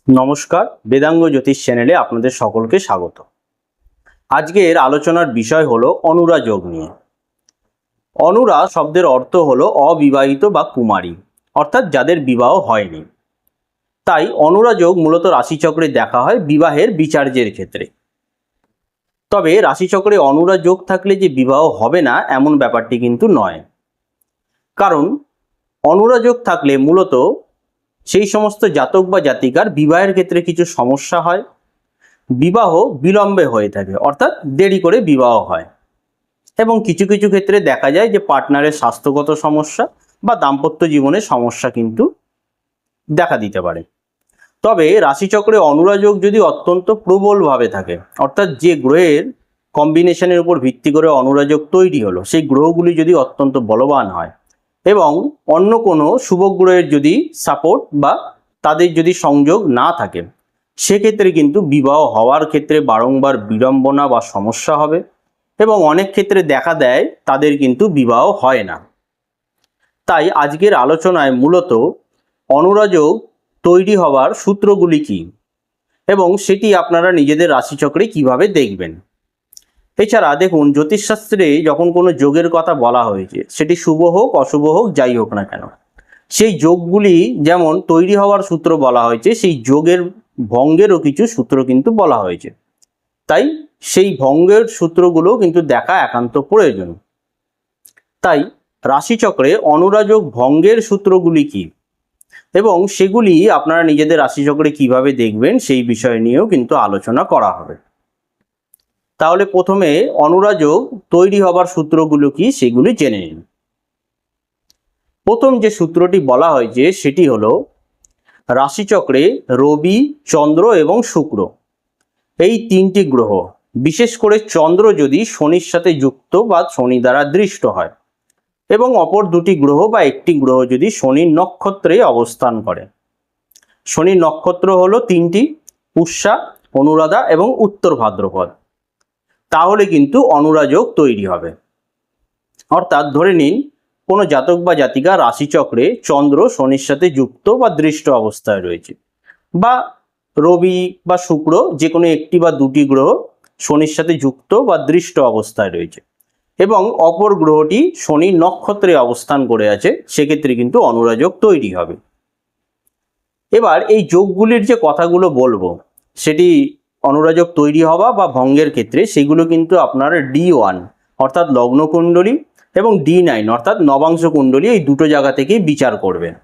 নমস্কার, বেদাঙ্গ জ্যোতিষ চ্যানেলে আপনাদের সকলকে স্বাগত। আজকের আলোচনার বিষয় হলো অনুরা যোগ নিয়ে। অনুরা শব্দের অর্থ হলো অবিবাহিত বা কুমারী, অর্থাৎ যাদের বিবাহ হয়নি। তাই অনুরা যোগ মূলত রাশিচক্রে দেখা হয় বিবাহের বিচার্যের ক্ষেত্রে। তবে রাশিচক্রে অনুরা যোগ থাকলে যে বিবাহ হবে না এমন ব্যাপারটি কিন্তু নয়। কারণ অনুরা যোগ থাকলে মূলত সেই সমস্ত জাতক বা জাতিকার বিবাহের ক্ষেত্রে কিছু সমস্যা হয়, বিবাহ বিলম্বে হয়ে থাকে, অর্থাৎ দেরি করে বিবাহ হয়, এবং কিছু কিছু ক্ষেত্রে দেখা যায় যে পার্টনারের স্বাস্থ্যগত সমস্যা বা দাম্পত্য জীবনে সমস্যা কিন্তু দেখা দিতে পারে। তবে রাশিচক্রে অনুরা যোগ যদি অত্যন্ত প্রবলভাবে থাকে, অর্থাৎ যে গ্রহের কম্বিনেশনের উপর ভিত্তি করে অনুরা যোগ তৈরি হলো সেই গ্রহগুলি যদি অত্যন্ত বলবান হয় এবং অন্য কোনো শুভ গ্রহের যদি সাপোর্ট বা তাদের যদি সংযোগ না থাকে, সেক্ষেত্রে কিন্তু বিবাহ হওয়ার ক্ষেত্রে বারংবার বিড়ম্বনা বা সমস্যা হবে এবং অনেক ক্ষেত্রে দেখা দেয় তাদের কিন্তু বিবাহ হয় না। তাই আজকের আলোচনায় মূলত অনুরা যোগ তৈরি হওয়ার সূত্রগুলি কী এবং সেটি আপনারা নিজেদের রাশিচক্রে কিভাবে দেখবেন। এছাড়া দেখুন, জ্যোতিষশাস্ত্রে যখন কোনো যোগের কথা বলা হয়েছে, সেটি শুভ হোক অশুভ হোক যাই হোক না কেন, সেই যোগগুলি যেমন তৈরি হওয়ার সূত্র বলা হয়েছে, সেই যোগের ভঙ্গেরও কিছু সূত্র কিন্তু বলা হয়েছে। তাই সেই ভঙ্গের সূত্রগুলো কিন্তু দেখা একান্ত প্রয়োজন। তাই রাশিচক্রে অনুরা যোগ ভঙ্গের সূত্রগুলি কি এবং সেগুলি আপনারা নিজেদের রাশিচক্রে কিভাবে দেখবেন সেই বিষয় নিয়েও কিন্তু আলোচনা করা হবে। তাহলে প্রথমে অনুরা যোগ তৈরি হবার সূত্রগুলো কি সেগুলি জেনে নিন। প্রথম যে সূত্রটি বলা হয়েছে সেটি হলো রাশিচক্রে রবি, চন্দ্র এবং শুক্র এই তিনটি গ্রহ, বিশেষ করে চন্দ্র যদি শনির সাথে যুক্ত বা শনি দ্বারা দৃষ্ট হয় এবং অপর দুটি গ্রহ বা একটি গ্রহ যদি শনির নক্ষত্রে অবস্থান করে। শনির নক্ষত্র হলো তিনটি: পুষ্যা, অনুরাধা এবং উত্তর ভাদ্রপদ। তাহলে কিন্তু অনুরা যোগ তৈরি হবে। অর্থাৎ ধরে নিন কোনো জাতক বা জাতিকা রাশিচক্রে চন্দ্র শনির সাথে যুক্ত বা দৃষ্ট অবস্থায় রয়েছে, বা রবি বা শুক্র যে কোনো একটি বা দুটি গ্রহ শনির সাথে যুক্ত বা দৃষ্ট অবস্থায় রয়েছে এবং অপর গ্রহটি শনির নক্ষত্রে অবস্থান করে আছে, সেক্ষেত্রে কিন্তু অনুরা যোগ তৈরি হবে। এবার এই যোগগুলির যে কথাগুলো বলবো, সেটি অনুরা যোগ তৈরি হওয়া বা ভঙ্গের ক্ষেত্রে সেগুলো কিন্তু আপনার D1 অর্থাৎ লগ্ন কুণ্ডলী এবং D9 অর্থাৎ নবাংশ কুণ্ডলী, এই দুটো জায়গা থেকেই বিচার করবেন।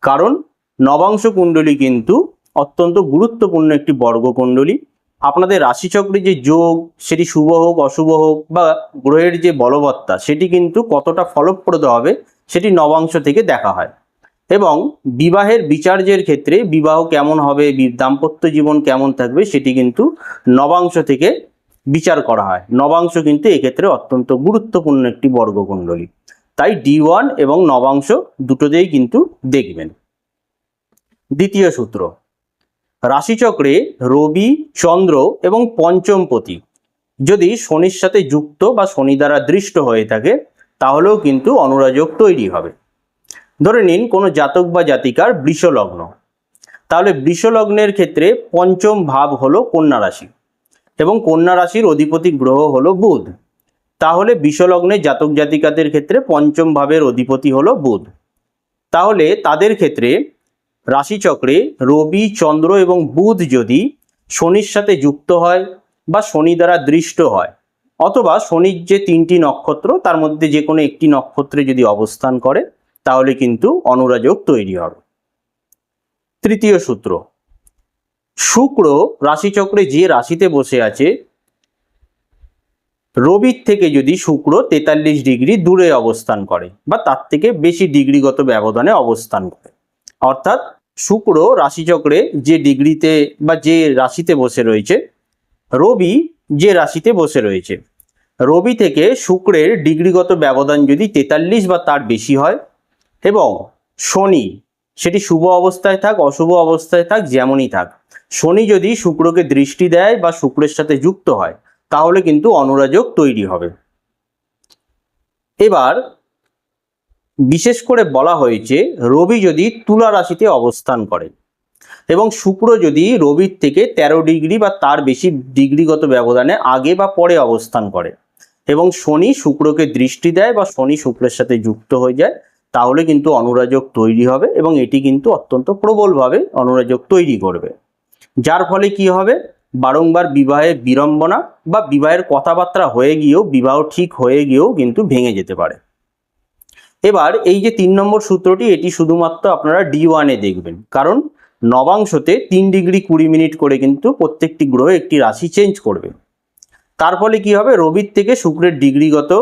কারণ নবাংশ কুণ্ডলী কিন্তু অত্যন্ত গুরুত্বপূর্ণ একটি বর্গকুণ্ডলী। আপনাদের রাশিচক্রে যে যোগ, সেটি শুভ হোক অশুভ হোক বা গ্রহের যে বলবত্তা, সেটি কিন্তু কতটা ফলপ্রদ হবে সেটি নবাংশ থেকে দেখা হয়। এবং বিবাহের বিচার্যের ক্ষেত্রে বিবাহ কেমন হবে, দাম্পত্য জীবন কেমন থাকবে, সেটি কিন্তু নবাংশ থেকে বিচার করা হয়। নবাংশ কিন্তু এক্ষেত্রে অত্যন্ত গুরুত্বপূর্ণ একটি বর্গকুণ্ডলী। তাই D1 এবং নবাংশ দুটোতেই কিন্তু দেখবেন। দ্বিতীয় সূত্র, রাশিচক্রে রবি, চন্দ্র এবং পঞ্চমপতি যদি শনির সাথে যুক্ত বা শনি দ্বারা দৃষ্ট হয়ে থাকে, তাহলেও কিন্তু অনুরা যোগ তৈরি হবে। ধরে নিন কোনো জাতক বা জাতিকার বৃষ লগ্ন, তাহলে বৃষ লগ্নের ক্ষেত্রে পঞ্চম ভাব হলো কন্যা রাশি এবং কন্যা রাশির অধিপতি গ্রহ হলো বুধ। তাহলে বৃষ লগ্নের জাতক জাতিকাদের ক্ষেত্রে পঞ্চম ভাবের অধিপতি হলো বুধ। তাহলে তাদের ক্ষেত্রে রাশিচক্রে রবি, চন্দ্র এবং বুধ যদি শনির সাথে যুক্ত হয় বা শনি দ্বারা দৃষ্ট হয়, অথবা শনির যে তিনটি নক্ষত্র তার মধ্যে যে কোনো একটি নক্ষত্রে যদি অবস্থান করে, তাহলে কিন্তু অনুরা যোগ তৈরি হবে। তৃতীয় সূত্র, শুক্র রাশিচক্রে যে রাশিতে বসে আছে, রবির থেকে যদি শুক্র 43 ডিগ্রি দূরে অবস্থান করে বা তার থেকে বেশি ডিগ্রিগত ব্যবধানে অবস্থান করে, অর্থাৎ শুক্র রাশিচক্রে যে ডিগ্রিতে বা যে রাশিতে বসে রয়েছে, রবি যে রাশিতে বসে রয়েছে, রবি থেকে শুক্রের ডিগ্রিগত ব্যবধান যদি 43 বা তার বেশি হয় এবং শনি, সেটি শুভ অবস্থায় থাক অশুভ অবস্থায় থাক যেমনই থাক, শনি যদি শুক্রকে দৃষ্টি দেয় বা শুক্রের সাথে যুক্ত হয়, তাহলে কিন্তু অনুরা যোগ তৈরি হবে। এবার বিশেষ করে বলা হয়েছে রবি যদি তুলা রাশিতে অবস্থান করে, এবং শুক্র যদি রবির থেকে 13 ডিগ্রি বা তার বেশি ডিগ্রিগত ব্যবধানে আগে বা পরে অবস্থান করে এবং শনি শুক্রকে দৃষ্টি দেয় বা শনি শুক্রের সাথে যুক্ত হয়ে যায়, তাহলে কিন্তু অনুরাযোগ তৈরি হবে এবং এটি কিন্তু অত্যন্ত প্রবলভাবে অনুরাযোগ তৈরি করবে, যার ফলে কি হবে, বারংবার বিবাহে বিড়ম্বনা বা বিবাহের কথাবার্তা হয়ে গিয়েও, বিবাহ ঠিক হয়ে গিয়েও কিন্তু ভেঙে যেতে পারে। এবার এই যে 3 নম্বর সূত্রটি, এটি শুধুমাত্র আপনারা D1-এ দেখবেন, কারণ নবাংশতে 3 ডিগ্রি 20 মিনিট করে কিন্তু প্রত্যেকটি গ্রহ একটি রাশি চেঞ্জ করবে। তার ফলে কি হবে, রবির থেকে শুক্রের ডিগ্রিগত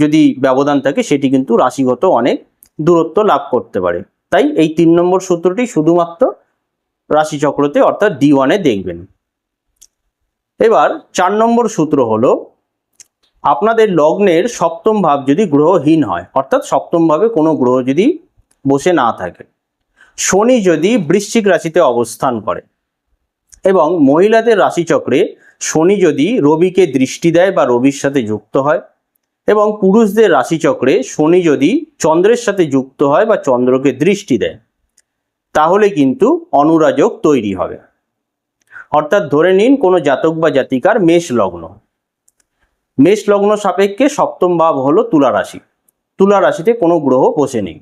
যদি ব্যবধান থাকে সেটি কিন্তু রাশিগত অনেক দূরত্ব লাভ করতে পারে। তাই এই 3 নম্বর সূত্রটি শুধুমাত্র রাশিচক্রতে অর্থাৎ D1-এ দেখবেন। এবার 4 নম্বর সূত্র হলো, আপনাদের লগ্নের সপ্তম ভাব যদি গ্রহহীন হয়, অর্থাৎ সপ্তম ভাবে কোনো গ্রহ যদি বসে না থাকে, শনি যদি বৃশ্চিক রাশিতে অবস্থান করে এবং মহিলাদের রাশিচক্রে শনি যদি রবিকে দৃষ্টি দেয় বা রবির সাথে যুক্ত হয় এবং পুরুষদের রাশিচক্রে শনি যদি চন্দ্রের সাথে যুক্ত হয় বা চন্দ্রকে দৃষ্টি দেয়, তাহলে কিন্তু অনুরাযোগ তৈরি হবে। অর্থাৎ ধরে নিন কোনো জাতক বা জাতিকার মেষ লগ্ন, মেষ লগ্ন সাপেক্ষে সপ্তম ভাব হলো তুলা রাশি, তুলা রাশিতে কোনো গ্রহ বসে নেই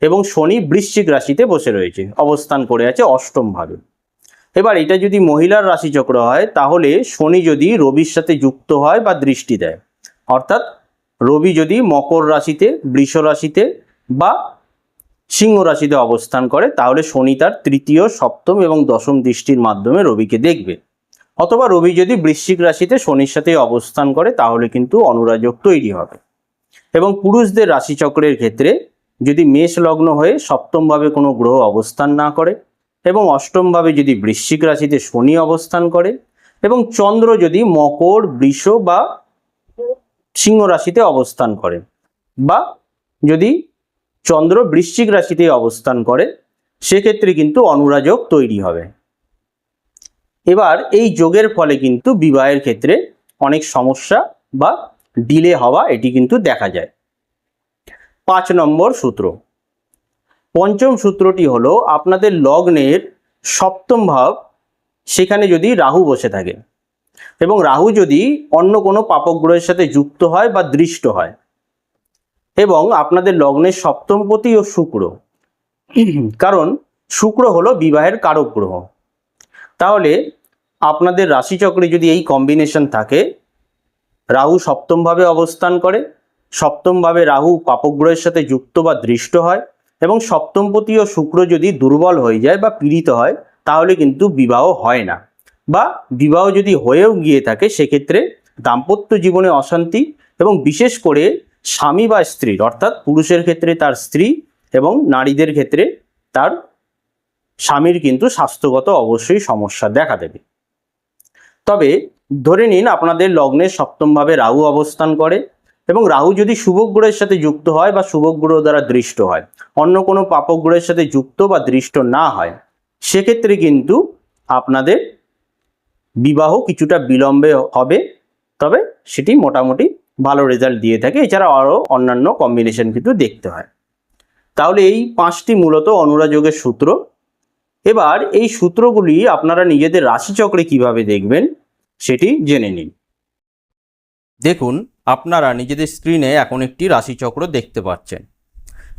এবং শনি বৃশ্চিক রাশিতে বসে রয়েছে, অবস্থান করে আছে অষ্টম ভাবে। এবার এটা যদি মহিলার রাশিচক্র হয়, তাহলে শনি যদি রবির সাথে যুক্ত হয় বা দৃষ্টি দেয়, অর্থাৎ রবি যদি মকর রাশিতে, বৃষ রাশিতে বা সিংহ রাশিতে অবস্থান করে, তাহলে শনি তার তৃতীয়, সপ্তম এবং দশম দৃষ্টির মাধ্যমে রবিকে দেখবে। অথবা রবি যদি বৃশ্চিক রাশিতে শনির সাথে অবস্থান করে, তাহলে কিন্তু অনুরাযোগ তৈরি হবে। এবং পুরুষদের রাশিচক্রের ক্ষেত্রে যদি মেষ লগ্ন হয়ে সপ্তমভাবে কোনো গ্রহ অবস্থান না করে এবং অষ্টমভাবে যদি বৃশ্চিক রাশিতে শনি অবস্থান করে এবং চন্দ্র যদি মকর, বৃষ বা সিংহ রাশিতে অবস্থান করে বা যদি চন্দ্র বৃশ্চিক রাশিতে অবস্থান করে, সেক্ষেত্রে কিন্তু অনুরাযোগ তৈরি হবে। এবার এই যোগের ফলে কিন্তু বিবাহের ক্ষেত্রে অনেক সমস্যা বা ডিলে হওয়া এটি কিন্তু দেখা যায়। 5 নম্বর সূত্র, পঞ্চম সূত্রটি হলো, আপনাদের লগ্নের সপ্তম ভাব, সেখানে যদি রাহু বসে থাকে এবং রাহু যদি অন্য কোনো পাপগ্রহের সাথে যুক্ত হয় বা দৃষ্ট হয় এবং আপনাদের লগ্নের সপ্তমপতি ও শুক্র, কারণ শুক্র হলো বিবাহের কারক গ্রহ, তাহলে আপনাদের রাশিচক্রে যদি এই কম্বিনেশন থাকে, রাহু সপ্তমভাবে অবস্থান করে, সপ্তমভাবে রাহু পাপগ্রহের সাথে যুক্ত বা দৃষ্ট হয় এবং সপ্তমপতি ও শুক্র যদি দুর্বল হয়ে যায় বা পীড়িত হয়, তাহলে কিন্তু বিবাহ হয় না, বা বিবাহ যদি হয়েও গিয়ে থাকে সেক্ষেত্রে দাম্পত্য জীবনে অশান্তি এবং বিশেষ করে স্বামী বা স্ত্রীর, অর্থাৎ পুরুষের ক্ষেত্রে তার স্ত্রী এবং নারীদের ক্ষেত্রে তার স্বামীর কিন্তু স্বাস্থ্যগত অবশ্যই সমস্যা দেখা দেবে। তবে ধরে নিন আপনাদের লগ্নের সপ্তমভাবে রাহু অবস্থান করে এবং রাহু যদি শুভগ্রহের সাথে যুক্ত হয় বা শুভগ্রহ দ্বারা দৃষ্ট হয়, অন্য কোনো পাপগ্রহের সাথে যুক্ত বা দৃষ্ট না হয়, সেক্ষেত্রে কিন্তু আপনাদের বিবাহ কিছুটা বিলম্বে হবে, তবে সেটি মোটামুটি ভালো রেজাল্ট দিয়ে থাকে। এছাড়া আরও অন্যান্য কম্বিনেশন কিন্তু দেখতে হয়। তাহলে এই 5টি মূলত অনুরাযোগের সূত্র। এবার এই সূত্রগুলি আপনারা নিজেদের রাশিচক্রে কিভাবে দেখবেন সেটি জেনে নিন। দেখুন, আপনারা নিজেদের স্ক্রিনে এখন একটি রাশিচক্র দেখতে পাচ্ছেন,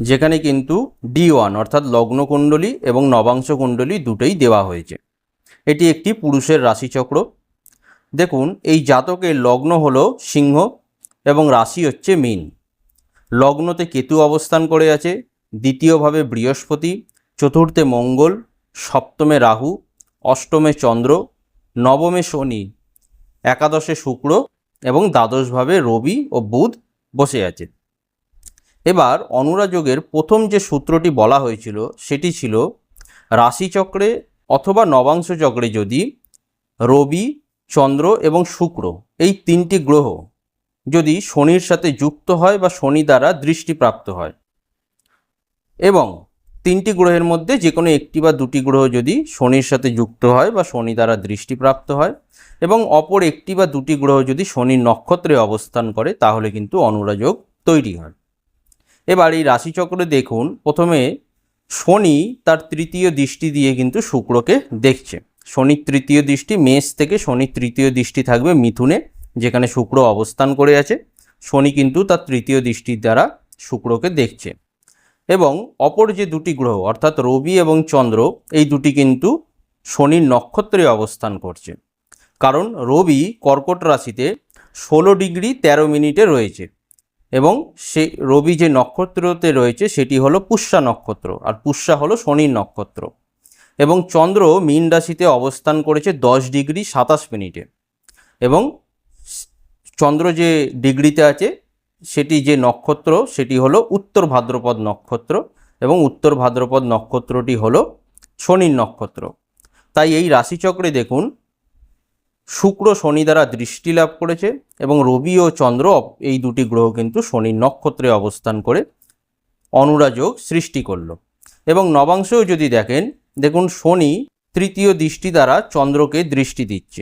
যেখানে কিন্তু D1 অর্থাৎ লগ্নকুণ্ডলী এবং নবাংশ কুণ্ডলী দুটোই দেওয়া হয়েছে। এটি একটি পুরুষের রাশিচক্র। দেখুন, এই জাতকের লগ্ন হলো সিংহ এবং রাশি হচ্ছে মীন। লগ্নতে কেতু অবস্থান করে আছে, দ্বিতীয়ভাবে বৃহস্পতি, চতুর্থে মঙ্গল, সপ্তমে রাহু, অষ্টমে চন্দ্র, নবমে শনি, একাদশে শুক্র এবং দ্বাদশভাবে রবি ও বুধ বসে আছে। এবার অনুরাযোগের প্রথম যে সূত্রটি বলা হয়েছিল সেটি ছিল, রাশিচক্রে অথবা নবাংশ চক্রে যদি রবি, চন্দ্র এবং শুক্র এই 3টি গ্রহ যদি শনির সাথে যুক্ত হয় বা শনি দ্বারা দৃষ্টিপ্রাপ্ত হয় এবং 3টি গ্রহের মধ্যে যে কোনো একটি বা দুটি গ্রহ যদি শনির সাথে যুক্ত হয় বা শনি দ্বারা দৃষ্টিপ্রাপ্ত হয় এবং অপর একটি বা দুটি গ্রহ যদি শনির নক্ষত্রে অবস্থান করে, তাহলে কিন্তু অনুরাযোগ তৈরি হয়। এবার এই রাশিচক্রে দেখুন, প্রথমে শনি তার তৃতীয় দৃষ্টি দিয়ে কিন্তু শুক্রকে দেখছে। শনির তৃতীয় দৃষ্টি, মেষ থেকে শনির তৃতীয় দৃষ্টি থাকবে মিথুনে, যেখানে শুক্র অবস্থান করে আছে। শনি কিন্তু তার তৃতীয় দৃষ্টির দ্বারা শুক্রকে দেখছে। এবং অপর যে দুটি গ্রহ অর্থাৎ রবি এবং চন্দ্র, এই দুটি কিন্তু শনির নক্ষত্রে অবস্থান করছে। কারণ রবি কর্কট রাশিতে 16 ডিগ্রি 13 মিনিটে রয়েছে এবং সে রবি যে নক্ষত্রতে রয়েছে সেটি হলো পুষ্যা নক্ষত্র, আর পুষ্যা হলো শনির নক্ষত্র। এবং চন্দ্র মীন রাশিতে অবস্থান করেছে 10 ডিগ্রি 27 মিনিটে এবং চন্দ্র যে ডিগ্রিতে আছে সেটি যে নক্ষত্র সেটি হলো উত্তর ভাদ্রপদ নক্ষত্র, এবং উত্তর ভাদ্রপদ নক্ষত্রটি হলো শনির নক্ষত্র। তাই এই রাশিচক্রে দেখুন শুক্র শনি দ্বারা দৃষ্টি লাভ করেছে এবং রবি ও চন্দ্র এই দুটি গ্রহ কিন্তু শনির নক্ষত্রে অবস্থান করে অনুরাযোগ সৃষ্টি করলো। এবং নবাংশেও যদি দেখুন শনি তৃতীয় দৃষ্টি দ্বারা চন্দ্রকে দৃষ্টি দিচ্ছে।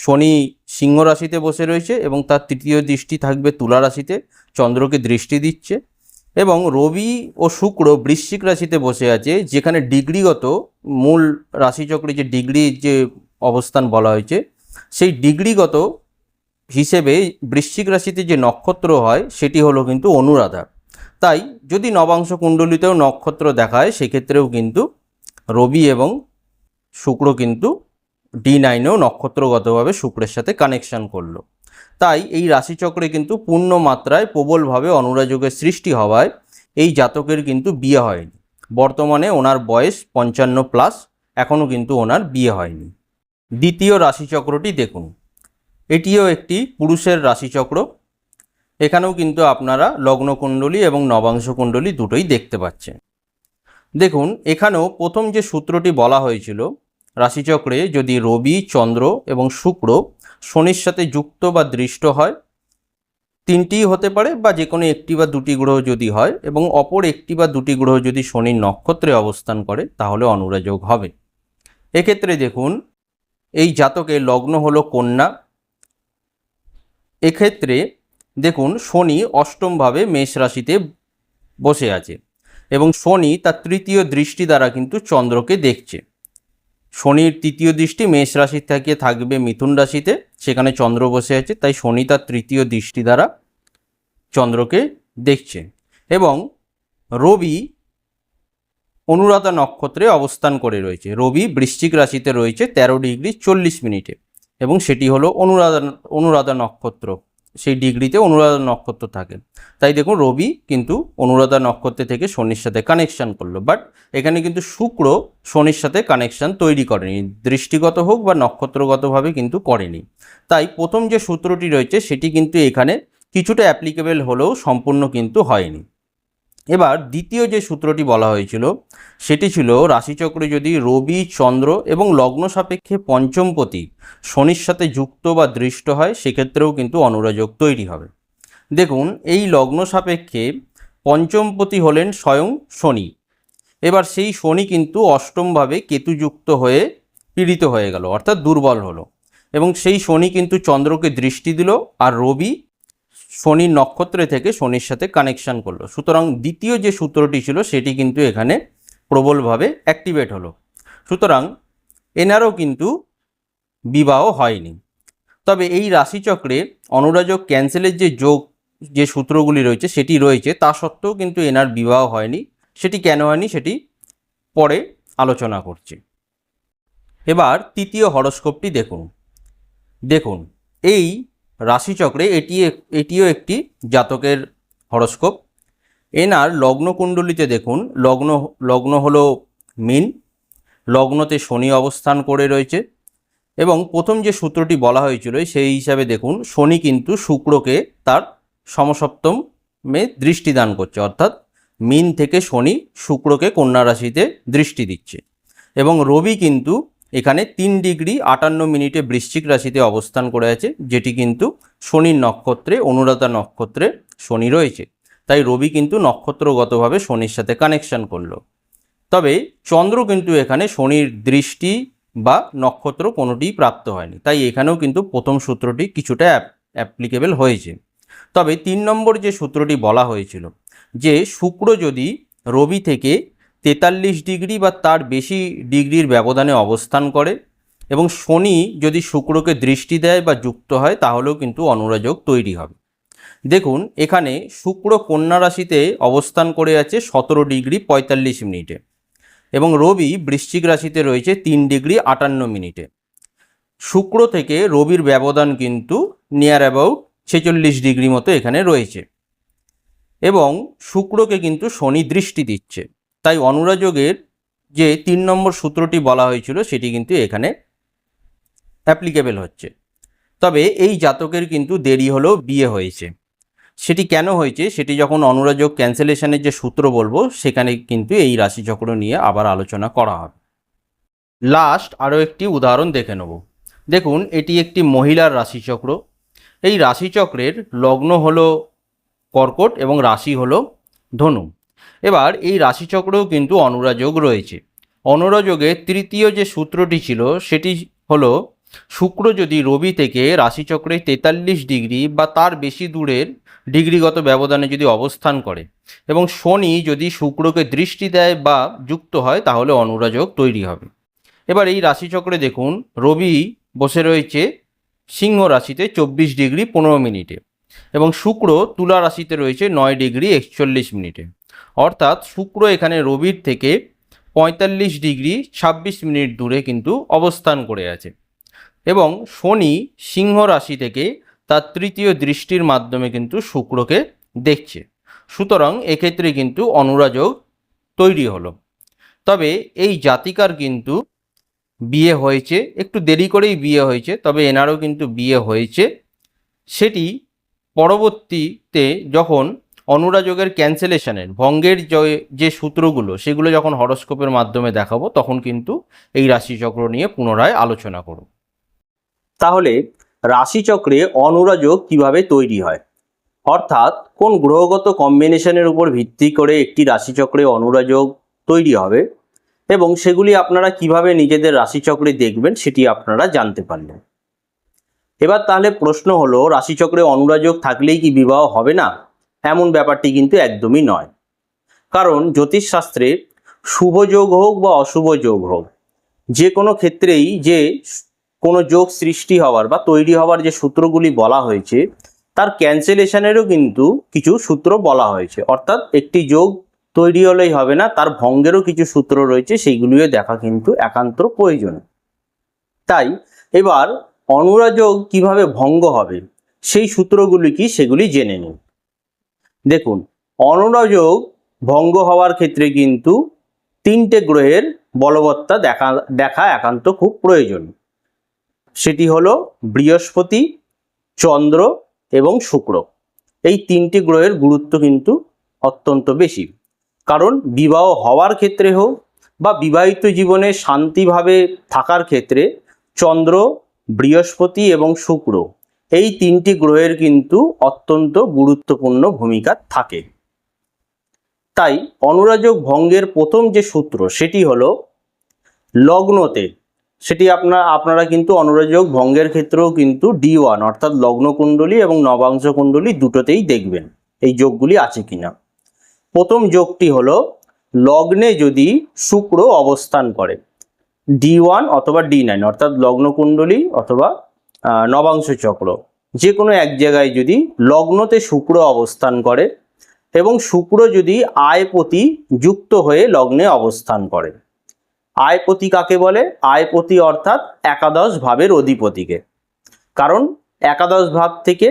শনি সিংহ রাশিতে বসে রয়েছে এবং তার তৃতীয় দৃষ্টি থাকবে তুলা রাশিতে, চন্দ্রকে দৃষ্টি দিচ্ছে। এবং রবি ও শুক্র বৃশ্চিক রাশিতে বসে আছে, যেখানে ডিগ্রিগত মূল রাশিচক্রে যে ডিগ্রির যে অবস্থান বলা হয়েছে সেই ডিগ্রিগত হিসেবে বৃশ্চিক রাশিতে যে নক্ষত্র হয় সেটি হলো কিন্তু অনুরাধা। তাই যদি নবাংশ কুণ্ডলিতেও নক্ষত্র দেখায় সেক্ষেত্রেও কিন্তু রবি এবং শুক্র কিন্তু D9-এও নক্ষত্রগতভাবে শুক্রের সাথে কানেকশন করলো। তাই এই রাশিচক্রে কিন্তু পূর্ণ মাত্রায় প্রবলভাবে অনুরাযোগের সৃষ্টি হওয়ায় এই জাতকের কিন্তু বিয়ে হয়নি। বর্তমানে ওনার বয়স 55+, এখনও কিন্তু ওনার বিয়ে হয়নি। দ্বিতীয় রাশিচক্রটি দেখুন, এটিও একটি পুরুষের রাশিচক্র। এখানেও কিন্তু আপনারা লগ্নকুণ্ডলী এবং নবাংশ কুণ্ডলী দুটোই দেখতে পাচ্ছেন। দেখুন এখানেও প্রথম যে সূত্রটি বলা হয়েছিল, রাশিচক্রে যদি রবি চন্দ্র এবং শুক্র শনির সাথে যুক্ত বা দৃষ্ট হয়, তিনটিই হতে পারে বা যে কোনো একটি বা দুটি গ্রহ যদি হয়, এবং অপর একটি বা দুটি গ্রহ যদি শনির নক্ষত্রে অবস্থান করে তাহলে অনুরাযোগ হবে। এক্ষেত্রে দেখুন এই জাতকের লগ্ন হলো কন্যা। এক্ষেত্রে দেখুন শনি অষ্টমভাবে মেষ রাশিতে বসে আছে এবং শনি তার তৃতীয় দৃষ্টি দ্বারা কিন্তু চন্দ্রকে দেখছে। শনির তৃতীয় দৃষ্টি মেষ রাশি থেকে থাকবে মিথুন রাশিতে, সেখানে চন্দ্র বসে আছে, তাই শনি তার তৃতীয় দৃষ্টি দ্বারা চন্দ্রকে দেখছে। এবং রবি অনুরাধা নক্ষত্রে অবস্থান করে রয়েছে। রবি বৃশ্চিক রাশিতে রয়েছে 13 ডিগ্রি 40 মিনিটে এবং সেটি হলো অনুরাধা নক্ষত্র, সেই ডিগ্রিতে অনুরাধা নক্ষত্র থাকে। তাই দেখুন রবি কিন্তু অনুরাধা নক্ষত্র থেকে শনির সাথে কানেকশান করলো, বাট এখানে কিন্তু শুক্র শনির সাথে কানেকশান তৈরি করেনি, দৃষ্টিগত হোক বা নক্ষত্রগতভাবে কিন্তু করেনি। তাই প্রথম যে সূত্রটি রয়েছে সেটি কিন্তু এখানে কিছুটা অ্যাপ্লিকেবল হলেও সম্পূর্ণ কিন্তু হয়নি। এবার দ্বিতীয় যে সূত্রটি বলা হয়েছিল সেটি ছিল রাশিচক্রে যদি রবি চন্দ্র এবং লগ্ন সাপেক্ষে পঞ্চমপতি শনির সাথে যুক্ত বা দৃষ্ট হয় সেক্ষেত্রেও কিন্তু অনুরাযোগ তৈরি হবে। দেখুন এই লগ্ন সাপেক্ষে পঞ্চমপতি হলেন স্বয়ং শনি। এবার সেই শনি কিন্তু অষ্টমভাবে কেতুযুক্ত হয়ে পীড়িত হয়ে গেল, অর্থাৎ দুর্বল হলো, এবং সেই শনি কিন্তু চন্দ্রকে দৃষ্টি দিল আর রবি শনির নক্ষত্রে থেকে শনির সাথে কানেকশান করলো। সুতরাং দ্বিতীয় যে সূত্রটি ছিল সেটি কিন্তু এখানে প্রবলভাবে অ্যাক্টিভেট হলো। সুতরাং এনারও কিন্তু বিবাহ হয়নি। তবে এই রাশিচক্রে অনুরাযোগ ক্যান্সেলের যে যোগ যে সূত্রগুলি রয়েছে সেটি রয়েছে, তা সত্ত্বেও কিন্তু এনার বিবাহ হয়নি। সেটি কেন হয়নি সেটি পরে আলোচনা করছি। এবার তৃতীয় হরস্কোপটি দেখুন এই রাশিচক্রে এটিও একটি জাতকের হরস্কোপ। এনার লগ্নকুণ্ডলিতে দেখুন লগ্ন হলো মীন, লগ্নতে শনি অবস্থান করে রয়েছে এবং প্রথম যে সূত্রটি বলা হয়েছিল সেই হিসাবে দেখুন শনি কিন্তু শুক্রকে তার সমসপ্তমে দৃষ্টি দান করছে, অর্থাৎ মীন থেকে শনি শুক্রকে কন্যা রাশিতে দৃষ্টি দিচ্ছে। এবং রবি কিন্তু এখানে 3 ডিগ্রি 58 মিনিটে বৃশ্চিক রাশিতে অবস্থান করে আছে, যেটি কিন্তু শনির নক্ষত্রে অনুরাধা নক্ষত্রে শনি রয়েছে। তাই রবি কিন্তু নক্ষত্রগতভাবে শনির সাথে কানেকশান করলো। তবে চন্দ্র কিন্তু এখানে শনির দৃষ্টি বা নক্ষত্র কোনোটিই প্রাপ্ত হয়নি, তাই এখানেও কিন্তু প্রথম সূত্রটি কিছুটা অ্যাপ্লিকেবল হয়েছে। তবে 3 নম্বর যে সূত্রটি বলা হয়েছিল যে শুক্র যদি রবি থেকে 43 ডিগ্রি বা তার বেশি ডিগ্রির ব্যবধানে অবস্থান করে এবং শনি যদি শুক্রকে দৃষ্টি দেয় বা যুক্ত হয় তাহলেও কিন্তু অনুরাযোগ তৈরি হবে। দেখুন এখানে শুক্র কন্যা রাশিতে অবস্থান করে আছে 17 ডিগ্রি 45 মিনিটে এবং রবি বৃশ্চিক রাশিতে রয়েছে 3 ডিগ্রি 58 মিনিটে। শুক্র থেকে রবির ব্যবধান কিন্তু নিয়ার অ্যাবাউট 46 ডিগ্রি মতো এখানে রয়েছে এবং শুক্রকে কিন্তু শনি দৃষ্টি দিচ্ছে। তাই অনুরাযোগের যে 3 নম্বর সূত্রটি বলা হয়েছিল সেটি কিন্তু এখানে অ্যাপ্লিকেবল হচ্ছে। তবে এই জাতকের কিন্তু দেরি হলেও বিয়ে হয়েছে। সেটি কেন হয়েছে সেটি যখন অনুরাযোগ ক্যান্সেলেশনের যে সূত্র বলবো সেখানে কিন্তু এই রাশিচক্র নিয়ে আবার আলোচনা করা হবে। লাস্ট আরও একটি উদাহরণ দেখে নেব। দেখুন এটি একটি মহিলার রাশিচক্র। এই রাশিচক্রের লগ্ন হলো কর্কট এবং রাশি হলো ধনু। এবার এই রাশিচক্রেও কিন্তু অনুরাযোগ রয়েছে। অনুরাযোগের তৃতীয় যে সূত্রটি ছিল সেটি হলো শুক্র যদি রবি থেকে রাশিচক্রে 43 ডিগ্রি বা তার বেশি দূরের ডিগ্রিগত ব্যবধানে যদি অবস্থান করে এবং শনি যদি শুক্রকে দৃষ্টি দেয় বা যুক্ত হয় তাহলে অনুরাযোগ তৈরি হবে। এবার এই রাশিচক্রে দেখুন রবি বসে রয়েছে সিংহ রাশিতে 24 ডিগ্রি 15 মিনিটে এবং শুক্র তুলা রাশিতে রয়েছে 9 ডিগ্রি 41 মিনিটে। অর্থাৎ শুক্র এখানে রবির থেকে 45 ডিগ্রি 26 মিনিট দূরে কিন্তু অবস্থান করে আছে এবং শনি সিংহ রাশি থেকে তার তৃতীয় দৃষ্টির মাধ্যমে কিন্তু শুক্রকে দেখছে। সুতরাং এক্ষেত্রে কিন্তু অনুরাযোগ তৈরি হলো। তবে এই জাতিকার কিন্তু বিয়ে হয়েছে, একটু দেরি করেই বিয়ে হয়েছে, তবে এনারও কিন্তু বিয়ে হয়েছে। সেটি পরবর্তীতে যখন অনুরাযোগের ক্যান্সেলেশনের ভঙ্গের যে সূত্রগুলো সেগুলো যখন হরস্কোপের মাধ্যমে দেখাবো তখন কিন্তু এই রাশিচক্র নিয়ে পুনরায় আলোচনা করব। তাহলে রাশিচক্রে অনুরাযোগ কিভাবে তৈরি হয়, অর্থাৎ কোন গ্রহগত কম্বিনেশনের উপর ভিত্তি করে একটি রাশিচক্রে অনুরাযোগ তৈরি হবে এবং সেগুলি আপনারা কিভাবে নিজেদের রাশিচক্রে দেখবেন সেটি আপনারা জানতে পারলেন। এবার তাহলে প্রশ্ন হলো, রাশিচক্রে অনুরাযোগ থাকলেই কি বিবাহ হবে না? এমন ব্যাপারটি কিন্তু একদমই নয়। কারণ জ্যোতিষশাস্ত্রে শুভ যোগ হোক বা অশুভ যোগ হোক, যে কোনো ক্ষেত্রেই যে কোনো যোগ সৃষ্টি হওয়ার বা তৈরি হওয়ার যে সূত্রগুলি বলা হয়েছে তার ক্যান্সেলেশনেরও কিন্তু কিছু সূত্র বলা হয়েছে। অর্থাৎ একটি যোগ তৈরি হলেই হবে না, তার ভঙ্গেরও কিছু সূত্র রয়েছে, সেইগুলিও দেখা কিন্তু একান্ত প্রয়োজন। তাই এবার অনুরাযোগ কিভাবে ভঙ্গ হবে সেই সূত্রগুলি কি সেগুলি জেনে নিন। দেখুন অনুরাযোগ ভঙ্গ হওয়ার ক্ষেত্রে কিন্তু 3টে গ্রহের বলবত্তা দেখা একান্ত খুব প্রয়োজন। সেটি হলো বৃহস্পতি, চন্দ্র এবং শুক্র। এই 3টি গ্রহের গুরুত্ব কিন্তু অত্যন্ত বেশি। কারণ বিবাহ হওয়ার ক্ষেত্রে হোক বা বিবাহিত জীবনে শান্তিভাবে থাকার ক্ষেত্রে চন্দ্র, বৃহস্পতি এবং শুক্র এই 3টি গ্রহের কিন্তু অত্যন্ত গুরুত্বপূর্ণ ভূমিকা থাকে। তাই অনুরাযোগ ভঙ্গের প্রথম যে সূত্র সেটি হলো লগ্নতে। সেটি আপনারা কিন্তু অনুরাযোগ ভঙ্গের ক্ষেত্রেও কিন্তু D1 অর্থাৎ লগ্নকুণ্ডলী এবং নবাংশ কুণ্ডলী দুটোতেই দেখবেন এই যোগগুলি আছে কিনা। প্রথম যোগটি হলো লগ্নে যদি শুক্র অবস্থান করে, D1 অথবা D9 অর্থাৎ লগ্নকুণ্ডলী অথবা নবাংশ চক্র যে কোনো এক জায়গায় যদি লগ্নতে শুক্র অবস্থান করে এবং শুক্র যদি আয়পতি যুক্ত হয়ে লগ্নে অবস্থান করে। আয়পতি কাকে বলে? আয়পতি অর্থাৎ একাদশ ভাবের অধিপতিকে। কারণ একাদশ ভাব থেকে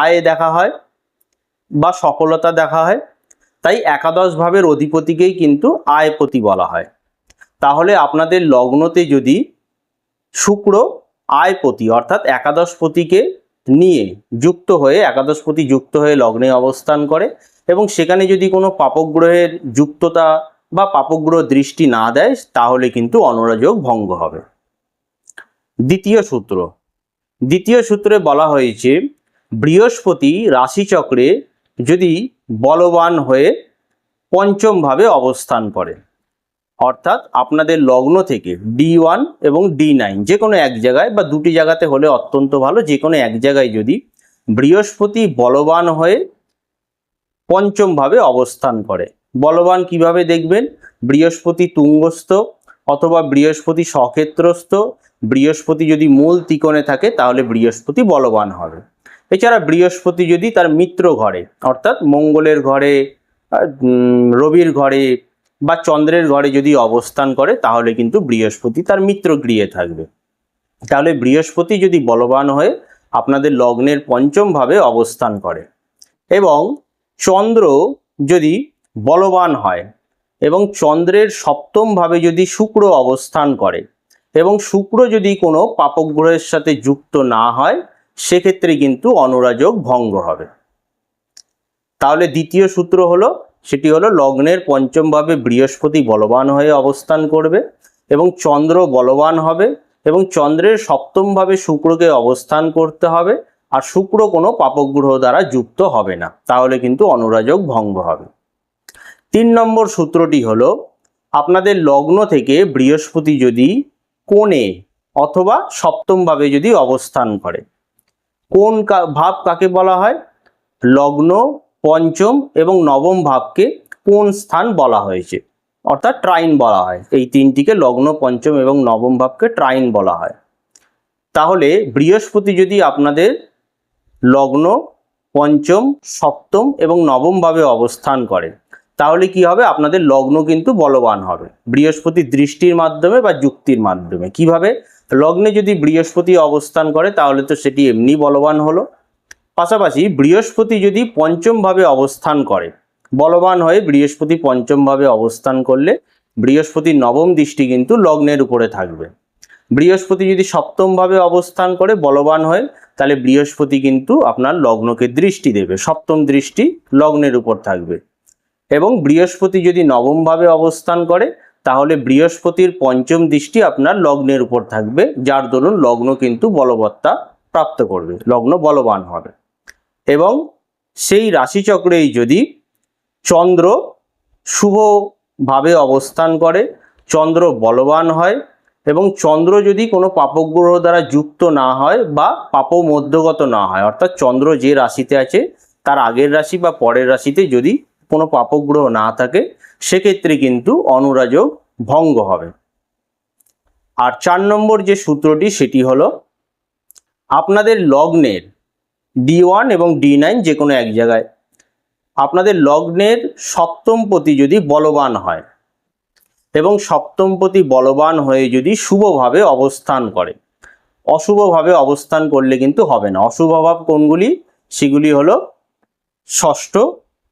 আয় দেখা হয় বা সফলতা দেখা হয়, তাই একাদশ ভাবের অধিপতিকেই কিন্তু আয়পতি বলা হয়। তাহলে আপনাদের লগ্নতে যদি শুক্র আয়পতি অর্থাৎ একাদশপতিকে নিয়ে একাদশপতি যুক্ত হয়ে লগ্নে অবস্থান করে এবং সেখানে যদি কোনো পাপগ্রহের যুক্ততা বা পাপগ্রহ দৃষ্টি না দেয় তাহলে কিন্তু অনুরাযোগ ভঙ্গ হবে। দ্বিতীয় সূত্রে বলা হয়েছে বৃহস্পতি রাশিচক্রে যদি বলবান হয়ে পঞ্চম ভাবে অবস্থান করে, অর্থাৎ আপনাদের লগ্ন থেকে D1 এবং D9 যে কোনো এক জায়গায় বা দুটি জায়গাতে হলে অত্যন্ত ভালো, যে কোনো এক জায়গায় যদি বৃহস্পতি বলবান হয়ে পঞ্চম ভাবে অবস্থান করে। বলবান কিভাবে দেখবেন? বৃহস্পতি তুঙ্গস্থ অথবা বৃহস্পতি স্বক্ষেত্রস্থ, বৃহস্পতি যদি মূল ত্রিকোণে থাকে তাহলে বৃহস্পতি বলবান হবে। এছাড়া বৃহস্পতি যদি তার মিত্র ঘরে অর্থাৎ মঙ্গলের ঘরে, রবির ঘরে বা চন্দ্রের ঘরে যদি অবস্থান করে তাহলে কিন্তু বৃহস্পতি তার মিত্র গৃহে থাকবে। তাহলে বৃহস্পতি যদি বলবান হয়ে আপনাদের লগ্নের পঞ্চম ভাবে অবস্থান করে এবং চন্দ্র যদি বলবান হয় এবং চন্দ্রের সপ্তম ভাবে যদি শুক্র অবস্থান করে এবং শুক্র যদি কোনো পাপগ্রহের সাথে যুক্ত না হয় সেক্ষেত্রে কিন্তু অনুরাযোগ ভঙ্গ হবে। তাহলে দ্বিতীয় সূত্র হলো, সেটি হলো লগ্নের পঞ্চম ভাবে বৃহস্পতি বলবান হয়ে অবস্থান করবে এবং চন্দ্র বলবান হবে এবং চন্দ্রের সপ্তম ভাবে শুক্রকে অবস্থান করতে হবে, আর শুক্র কোনো পাপগ্রহ দ্বারা যুক্ত হবে না, তাহলে কিন্তু অনুরাযোগ ভঙ্গ হবে। 3 নম্বর সূত্রটি হলো, আপনাদের লগ্ন থেকে বৃহস্পতি যদি কোণে অথবা সপ্তম ভাবে যদি অবস্থান করে, কোন ভাব কাকে বলা হয়? লগ্ন, পঞ্চম এবং নবম ভাবকে কোন স্থান বলা হয়েছে, অর্থাৎ ট্রাইন বলা হয়। এই তিনটিকে লগ্ন, পঞ্চম এবং নবম ভাবকে ট্রাইন বলা হয়। তাহলে বৃহস্পতি যদি আপনাদের লগ্ন, পঞ্চম, সপ্তম এবং নবম ভাবে অবস্থান করে তাহলে কি হবে? আপনাদের লগ্ন কিন্তু বলবান হবে বৃহস্পতির দৃষ্টির মাধ্যমে বা যুক্তির মাধ্যমে। কিভাবে? লগ্নে যদি বৃহস্পতি অবস্থান করে তাহলে তো সেটি এমনি বলবান হলো। পাশাপাশি বৃহস্পতি যদি পঞ্চম ভাবে অবস্থান করে, বলবান হয়ে বৃহস্পতি পঞ্চম ভাবে অবস্থান করলে বৃহস্পতির নবম দৃষ্টি কিন্তু লগ্নের উপরে থাকবে। বৃহস্পতি যদি সপ্তম ভাবে অবস্থান করে বলবান হয় তাহলে বৃহস্পতি কিন্তু আপনার লগ্নকে দৃষ্টি দেবে, সপ্তম দৃষ্টি লগ্নের উপর থাকবে। এবং বৃহস্পতি যদি নবম ভাবে অবস্থান করে তাহলে বৃহস্পতির পঞ্চম দৃষ্টি আপনার লগ্নের উপর থাকবে, যার দরুন লগ্ন কিন্তু বলবত্তা প্রাপ্ত করবে, লগ্ন বলবান হবে। এবং সেই রাশিচক্রেই যদি চন্দ্র শুভভাবে অবস্থান করে, চন্দ্র বলবান হয় এবং চন্দ্র যদি কোনো পাপগ্রহ দ্বারা যুক্ত না হয় বা পাপ মধ্যগত না হয়, অর্থাৎ চন্দ্র যে রাশিতে আছে তার আগের রাশি বা পরের রাশিতে যদি কোনো পাপগ্রহ না থাকে সেক্ষেত্রে কিন্তু অনুরাযোগ ভঙ্গ হবে। আর 4 নম্বর যে সূত্রটি সেটি হলো, আপনাদের লগ্নের D1 এবং D9 যে কোনো এক জায়গায় আপনাদের লগ্নের সপ্তমপতি যদি বলবান হয় এবং সপ্তমপতি বলবান হয়ে যদি শুভভাবে অবস্থান করে, অশুভভাবে অবস্থান করলে কিন্তু হবে না। অশুভ ভাব কোনগুলি? সেগুলি হলো ষষ্ঠ,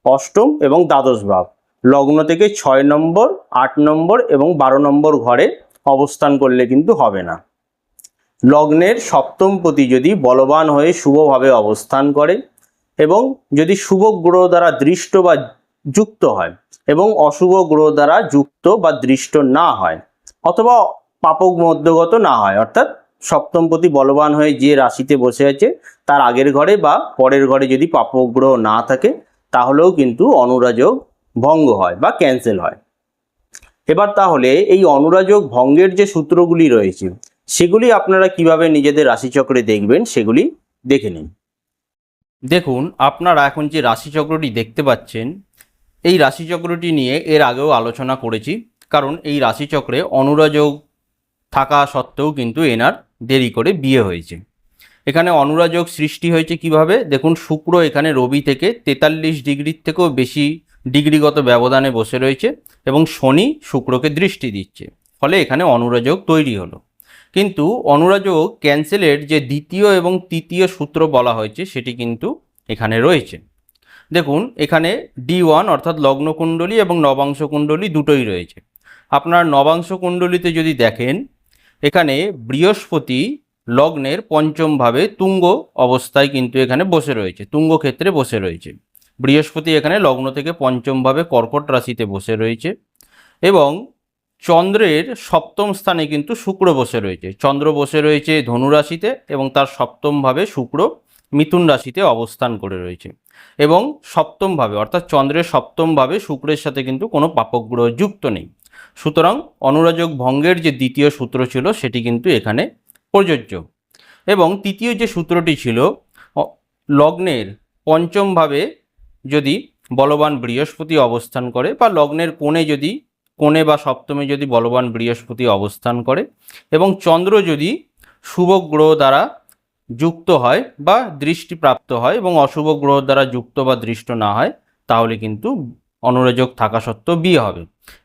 অষ্টম এবং দ্বাদশ ভাব। লগ্ন থেকে 6 নম্বর, 8 নম্বর এবং 12 নম্বর ঘরে অবস্থান করলে কিন্তু হবে না। লগ্নের সপ্তমপতি যদি বলবান হয়ে শুভভাবে অবস্থান করে এবং যদি শুভ গ্রহ দ্বারা দৃষ্ট বা যুক্ত হয় এবং অশুভ গ্রহ দ্বারা যুক্ত বা দৃষ্ট না হয় অথবা পাপক মধ্যগত না হয়, অর্থাৎ সপ্তমপতি বলবান হয়ে যে রাশিতে বসে আছে তার আগের ঘরে বা পরের ঘরে যদি পাপক গ্রহ না থাকে তাহলেও কিন্তু অনুরাযোগ ভঙ্গ হয় বা ক্যান্সেল হয়। এবার তাহলে এই অনুরাযোগ ভঙ্গের যে সূত্রগুলি রয়েছে সেগুলি আপনারা কিভাবে নিজেদের রাশিচক্রে দেখবেন সেগুলি দেখে নিন। দেখুন, আপনারা এখন যে রাশিচক্রটি দেখতে পাচ্ছেন এই রাশিচক্রটি নিয়ে এর আগেও আলোচনা করেছি, কারণ এই রাশিচক্রে অনুরাযোগ থাকা সত্ত্বেও কিন্তু এনার দেরি করে বিয়ে হয়েছে। এখানে অনুরাযোগ সৃষ্টি হয়েছে কিভাবে? দেখুন, শুক্র এখানে রবি থেকে 43 ডিগ্রির থেকেও বেশি ডিগ্রিগত ব্যবধানে বসে রয়েছে এবং শনি শুক্রকে দৃষ্টি দিচ্ছে, ফলে এখানে অনুরাযোগ তৈরি হলো। কিন্তু অনুরাযোগ ক্যান্সেলের যে দ্বিতীয় এবং তৃতীয় সূত্র বলা হয়েছে সেটি কিন্তু এখানে রয়েছে। দেখুন, এখানে D1 অর্থাৎ লগ্নকুণ্ডলী এবং নবাংশ কুণ্ডলী দুটোই রয়েছে। আপনার নবাংশ কুণ্ডলীতে যদি দেখেন এখানে বৃহস্পতি লগ্নের পঞ্চম ভাবে তুঙ্গ অবস্থায় কিন্তু এখানে বসে রয়েছে, তুঙ্গ ক্ষেত্রে বসে রয়েছে। বৃহস্পতি এখানে লগ্ন থেকে পঞ্চম ভাবে কর্কট রাশিতে বসে রয়েছে এবং চন্দ্রের সপ্তম স্থানে কিন্তু শুক্র বসে রয়েছে। চন্দ্র বসে রয়েছে ধনু রাশিতে এবং তার সপ্তম ভাবে শুক্র মিথুন রাশিতে অবস্থান করে রয়েছে এবং সপ্তম ভাবে অর্থাৎ চন্দ্রের সপ্তম ভাবে শুক্রের সাথে কিন্তু কোনো পাপগ্রহ যুক্ত নেই। সুতরাং অনুরাযোগ ভঙ্গের যে দ্বিতীয় সূত্র ছিল সেটি কিন্তু এখানে প্রযোজ্য। এবং তৃতীয় যে সূত্রটি ছিল, লগ্নের পঞ্চম ভাবে যদি বলবান বৃহস্পতি অবস্থান করে বা লগ্নের কোণে যদি কোণে বা সপ্তমে যদি বলবান বৃহস্পতি অবস্থান করে এবং চন্দ্র যদি শুভ গ্রহ দ্বারা যুক্ত হয় বা দৃষ্টিপ্রাপ্ত হয় এবং অশুভ গ্রহ দ্বারা যুক্ত বা দৃষ্ট না হয়, তাহলে কিন্তু অনুরাযোগ থাকা সত্ত্বেও বিয়ে হবে।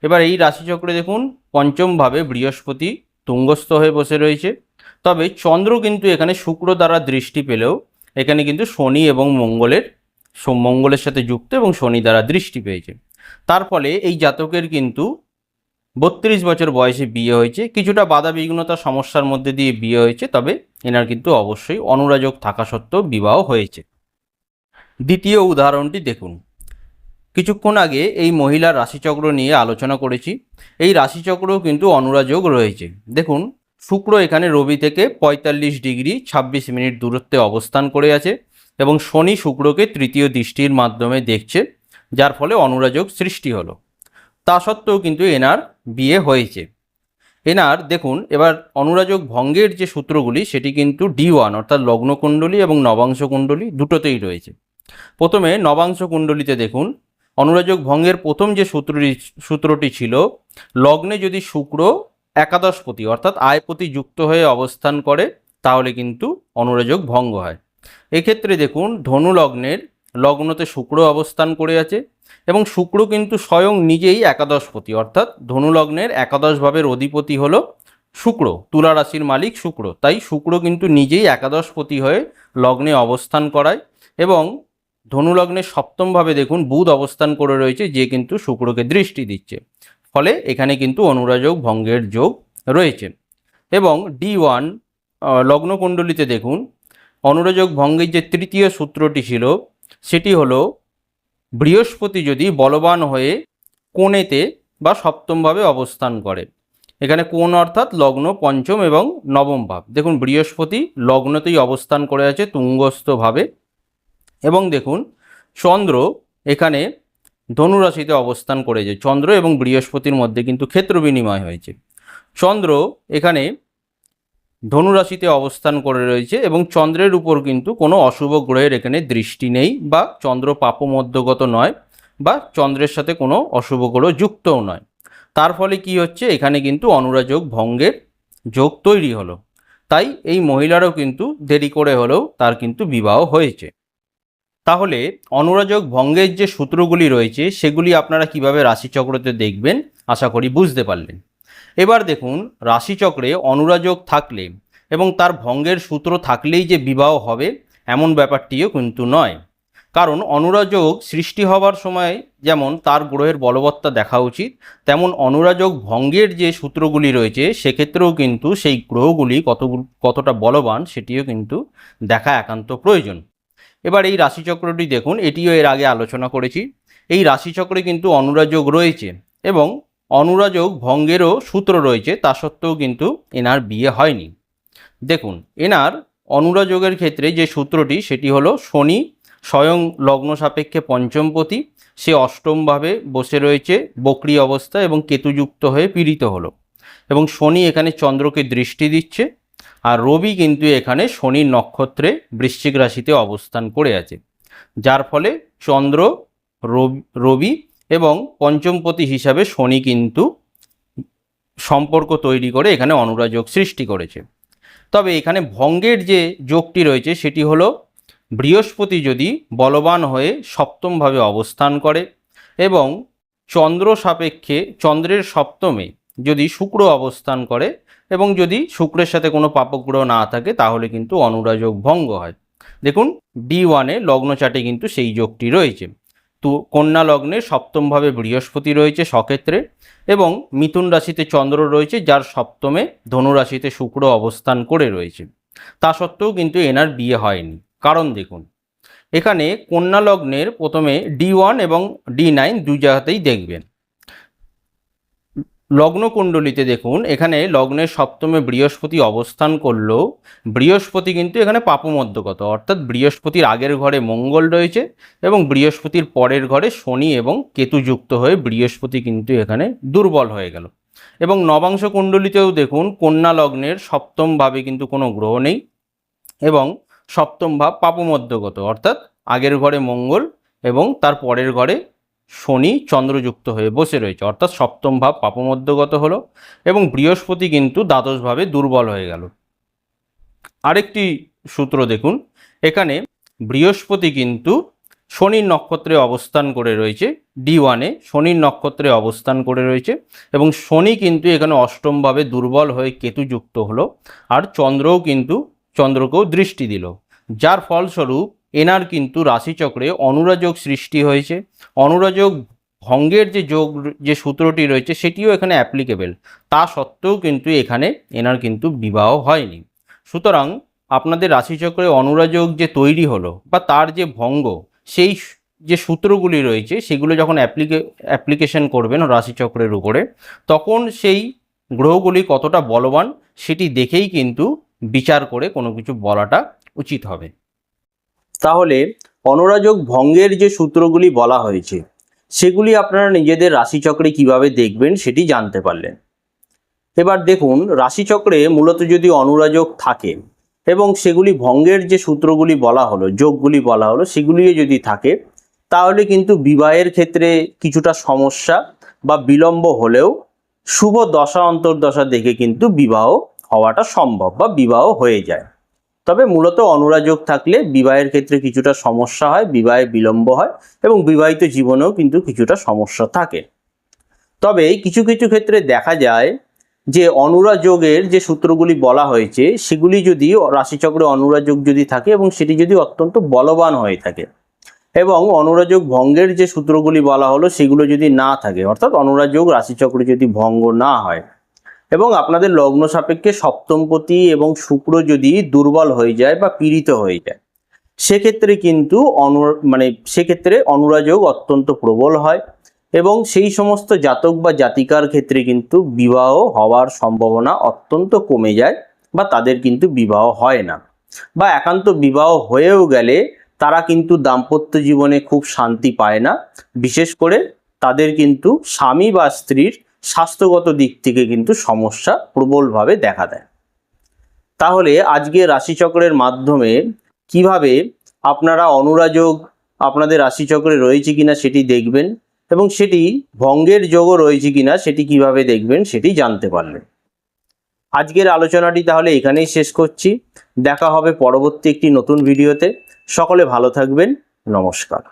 এবার এই রাশিচক্রে দেখুন পঞ্চমভাবে বৃহস্পতি তুঙ্গস্থ হয়ে বসে রয়েছে, তবে চন্দ্র কিন্তু এখানে শুক্র দ্বারা দৃষ্টি পেলেও এখানে কিন্তু শনি এবং মঙ্গলের সাথে যুক্ত এবং শনি দ্বারা দৃষ্টি পেয়েছে। তার ফলে এই জাতকের কিন্তু 32 বছর বয়সে বিয়ে হয়েছে, কিছুটা বাধা বিঘ্নতা সমস্যার মধ্যে দিয়ে বিয়ে হয়েছে, তবে এনার কিন্তু অবশ্যই অনুরাযোগ থাকা সত্ত্বেও বিবাহ হয়েছে। দ্বিতীয় উদাহরণটি দেখুন। কিছুক্ষণ আগে এই মহিলার রাশিচক্র নিয়ে আলোচনা করেছি। এই রাশিচক্রেও কিন্তু অনুরাযোগ রয়েছে। দেখুন শুক্র এখানে রবি থেকে 45 ডিগ্রি 26 মিনিট দূরত্বে অবস্থান করে আছে এবং শনি শুক্রকে তৃতীয় দৃষ্টির মাধ্যমে দেখছে, যার ফলে অনুরাযোগ সৃষ্টি হলো। তা সত্ত্বেও কিন্তু এনার বিয়ে হয়েছে। এনার দেখুন এবার অনুরাযোগ ভঙ্গের যে সূত্রগুলি সেটি কিন্তু D1 অর্থাৎ লগ্নকুণ্ডলী এবং নবাংশ কুণ্ডলী দুটোতেই রয়েছে। প্রথমে নবাংশ কুণ্ডলীতে দেখুন অনুরাযোগ ভঙ্গের প্রথম যে সূত্রটি ছিল, লগ্নে যদি শুক্র একাদশপতি অর্থাৎ আয়পতি যুক্ত হয়ে অবস্থান করে তাহলে কিন্তু অনুরাযোগ ভঙ্গ হয়। এক্ষেত্রে দেখুন ধনু লগ্নতে শুক্র অবস্থান করে আছে এবং শুক্র কিন্তু স্বয়ং নিজেই একাদশপতি অর্থাৎ ধনু লগ্নের একাদশ ভাবের অধিপতি হলো শুক্র, তুলা রাশির মালিক শুক্র, তাই শুক্র কিন্তু নিজেই একাদশপতি হয়ে লগ্নে অবস্থান করায় এবং ধনু লগ্নের সপ্তমভাবে দেখুন বুধ অবস্থান করে রয়েছে, যে কিন্তু শুক্রকে দৃষ্টি দিচ্ছে, ফলে এখানে কিন্তু অনুরাযোগ ভঙ্গের যোগ রয়েছে। এবং D1 লগ্নকুণ্ডলিতে দেখুন অনুরাযোগ ভঙ্গের যে তৃতীয় সূত্রটি ছিল সেটি হলো বৃহস্পতি যদি বলবান হয়ে কোণেতে বা সপ্তমভাবে অবস্থান করে। এখানে কোণ অর্থাৎ লগ্ন পঞ্চম এবং নবম ভাব। দেখুন বৃহস্পতি লগ্নতেই অবস্থান করে আছে তুঙ্গস্থভাবে এবং দেখুন চন্দ্র এখানে ধনুরাশিতে অবস্থান করেছে। চন্দ্র এবং বৃহস্পতির মধ্যে কিন্তু ক্ষেত্র বিনিময় হয়েছে। চন্দ্র এখানে ধনুরাশিতে অবস্থান করে রয়েছে এবং চন্দ্রের উপর কিন্তু কোনো অশুভ গ্রহের এখানে দৃষ্টি নেই বা চন্দ্র পাপমধ্যগত নয় বা চন্দ্রের সাথে কোনো অশুভ গ্রহ যুক্তও নয়। তার ফলে কি হচ্ছে, এখানে কিন্তু অনুরাযোগ ভঙ্গের যোগ তৈরি হলো। তাই এই মহিলারও কিন্তু দেরি করে হলেও তার কিন্তু বিবাহ হয়েছে। তাহলে অনুরাযোগ ভঙ্গের যে সূত্রগুলি রয়েছে সেগুলি আপনারা কিভাবে রাশিচক্রতে দেখবেন আশা করি বুঝতে পারলেন। এবার দেখুন রাশিচক্রে অনুরাযোগ থাকলে এবং তার ভঙ্গের সূত্র থাকলেই যে বিবাহ হবে এমন ব্যাপারটিও কিন্তু নয়। কারণ অনুরাযোগ সৃষ্টি হবার সময় যেমন তার গ্রহের বলবত্তা দেখা উচিত, তেমন অনুরাযোগ ভঙ্গের যে সূত্রগুলি রয়েছে সেক্ষেত্রেও কিন্তু সেই গ্রহগুলি কতটা বলবান সেটিও কিন্তু দেখা একান্ত প্রয়োজন। এবার এই রাশিচক্রটি দেখুন, এটিও এর আগে আলোচনা করেছি। এই রাশিচক্রে কিন্তু অনুরাযোগ রয়েছে এবং অনুরাযোগ ভঙ্গেরও সূত্র রয়েছে, তা সত্ত্বেও কিন্তু এনার বিয়ে হয়নি। দেখুন এনার অনুরাযোগের ক্ষেত্রে যে সূত্রটি সেটি হলো শনি স্বয়ং লগ্ন সাপেক্ষে পঞ্চমপতি, সে অষ্টমভাবে বসে রয়েছে বক্রী অবস্থা এবং কেতুযুক্ত হয়ে পীড়িত হলো এবং শনি এখানে চন্দ্রকে দৃষ্টি দিচ্ছে, আর রবি কিন্তু এখানে শনির নক্ষত্রে বৃশ্চিক রাশিতে অবস্থান করে আছে, যার ফলে চন্দ্র রবি এবং পঞ্চমপতি হিসাবে শনি কিন্তু সম্পর্ক তৈরি করে এখানে অনুরাযোগ সৃষ্টি করেছে। তবে এখানে ভঙ্গের যে যোগটি রয়েছে সেটি হলো বৃহস্পতি যদি বলবান হয়ে সপ্তমভাবে অবস্থান করে এবং চন্দ্রের সপ্তমে যদি শুক্র অবস্থান করে এবং যদি শুক্রের সাথে কোনো পাপগ্রহ না থাকে তাহলে কিন্তু অনুরাযোগ ভঙ্গ হয়। দেখুন D1 লগ্ন চার্টে কিন্তু সেই যোগটি রয়েছে। তো কন্যা লগ্নে সপ্তমভাবে বৃহস্পতি রয়েছে স্বক্ষেত্রে এবং মিথুন রাশিতে চন্দ্র রয়েছে, যার সপ্তমে ধনু রাশিতে শুক্র অবস্থান করে রয়েছে। তা সত্ত্বেও কিন্তু এনার বিয়ে হয়নি। কারণ দেখুন এখানে কন্যা লগ্নের প্রথমে D1 এবং D9 দুই জায়গাতেই দেখবেন। লগ্নকুণ্ডলিতে দেখুন এখানে লগ্নের সপ্তমে বৃহস্পতি অবস্থান করলেও বৃহস্পতি কিন্তু এখানে পাপমধ্যগত অর্থাৎ বৃহস্পতির আগের ঘরে মঙ্গল রয়েছে এবং বৃহস্পতির পরের ঘরে শনি এবং কেতু যুক্ত হয়ে বৃহস্পতি কিন্তু এখানে দুর্বল হয়ে গেল। এবং নবাংশ কুণ্ডলিতেও দেখুন কন্যা লগ্নের সপ্তম ভাবে কিন্তু কোনো গ্রহ নেই এবং সপ্তম ভাব পাপমধ্যগত অর্থাৎ আগের ঘরে মঙ্গল এবং তার পরের ঘরে শনি চন্দ্রযুক্ত হয়ে বসে রয়েছে, অর্থাৎ সপ্তম ভাব পাপমধ্যগত হলো এবং বৃহস্পতি কিন্তু দ্বাদশভাবে দুর্বল হয়ে গেল। আরেকটি সূত্র দেখুন, এখানে বৃহস্পতি কিন্তু শনির নক্ষত্রে অবস্থান করে রয়েছে, D1-এ শনির নক্ষত্রে অবস্থান করে রয়েছে এবং শনি কিন্তু এখানে অষ্টমভাবে দুর্বল হয়ে কেতুযুক্ত হলো, আর চন্দ্রকেও দৃষ্টি দিল, যার ফলস্বরূপ এনার কিন্তু রাশিচক্রে অনুরাযোগ সৃষ্টি হয়েছে। অনুরাযোগ ভঙ্গের যে সূত্রটি রয়েছে সেটিও এখানে অ্যাপ্লিকেবল, তা সত্ত্বেও কিন্তু এখানে এনার কিন্তু বিবাহ হয়নি। সুতরাং আপনাদের রাশিচক্রে অনুরাযোগ যে তৈরি হলো বা তার যে ভঙ্গ, সেই যে সূত্রগুলি রয়েছে সেগুলো যখন অ্যাপ্লিকেশন করবেন রাশিচক্রের উপরে, তখন সেই গ্রহগুলি কতটা বলবান সেটি দেখেই কিন্তু বিচার করে কোনো কিছু বলাটা উচিত হবে। তাহলে অনুরাযোগ ভঙ্গের যে সূত্রগুলি বলা হয়েছে সেগুলি আপনারা নিজেদের রাশিচক্রে কিভাবে দেখবেন সেটি জানতে পারলেন। এবার দেখুন, রাশিচক্রে মূলত যদি অনুরাযোগ থাকে এবং সেগুলি ভঙ্গের যে সূত্রগুলি বলা হলো, যোগগুলি বলা হলো, সেগুলিও যদি থাকে, তাহলে কিন্তু বিবাহের ক্ষেত্রে কিছুটা সমস্যা বা বিলম্ব হলেও শুভ দশা অন্তর্দশা দেখে কিন্তু বিবাহ হওয়াটা সম্ভব বা বিবাহ হয়ে যায়। তবে মূলত অনুরাযোগ থাকলে বিবাহের ক্ষেত্রে কিছুটা সমস্যা হয়, বিবাহে বিলম্ব হয় এবং বিবাহিত জীবনেও কিন্তু কিছুটা সমস্যা থাকে। তবে কিছু কিছু ক্ষেত্রে দেখা যায় যে অনুরাযোগের যে সূত্রগুলি বলা হয়েছে সেগুলি যদি রাশিচক্রে অনুরাযোগ যদি থাকে এবং সেটি যদি অত্যন্ত বলবান হয়ে থাকে এবং অনুরাযোগ ভঙ্গের যে সূত্রগুলি বলা হলো সেগুলো যদি না থাকে, অর্থাৎ অনুরাযোগ রাশিচক্রে যদি ভঙ্গ না হয় এবং আপনাদের লগ্ন সাপেক্ষে সপ্তমপতি এবং শুক্র যদি দুর্বল হয়ে যায় বা পীড়িত হয়ে যায়, সেক্ষেত্রে কিন্তু সেক্ষেত্রে অনুরাযোগ অত্যন্ত প্রবল হয় এবং সেই সমস্ত জাতক বা জাতিকার ক্ষেত্রে কিন্তু বিবাহ হওয়ার সম্ভাবনা অত্যন্ত কমে যায় বা তাদের কিন্তু বিবাহ হয় না, বা একান্ত বিবাহ হয়েও গেলে তারা কিন্তু দাম্পত্য জীবনে খুব শান্তি পায় না। বিশেষ করে তাদের কিন্তু স্বামী বা স্ত্রীর স্বাস্থ্যগত দিক থেকে কিন্তু সমস্যা প্রবলভাবে দেখা দেয়। তাহলে আজকে রাশিচক্রের মাধ্যমে কিভাবে আপনারা অনুরাযোগ আপনাদের রাশিচক্রে রয়েছে কিনা সেটি দেখবেন এবং সেটি ভঙ্গের যোগও রয়েছে কিনা সেটি কিভাবে দেখবেন সেটি জানতে পারলেন। আজকের আলোচনাটি তাহলে এখানেই শেষ করছি। দেখা হবে পরবর্তী একটি নতুন ভিডিওতে। সকলে ভালো থাকবেন। নমস্কার।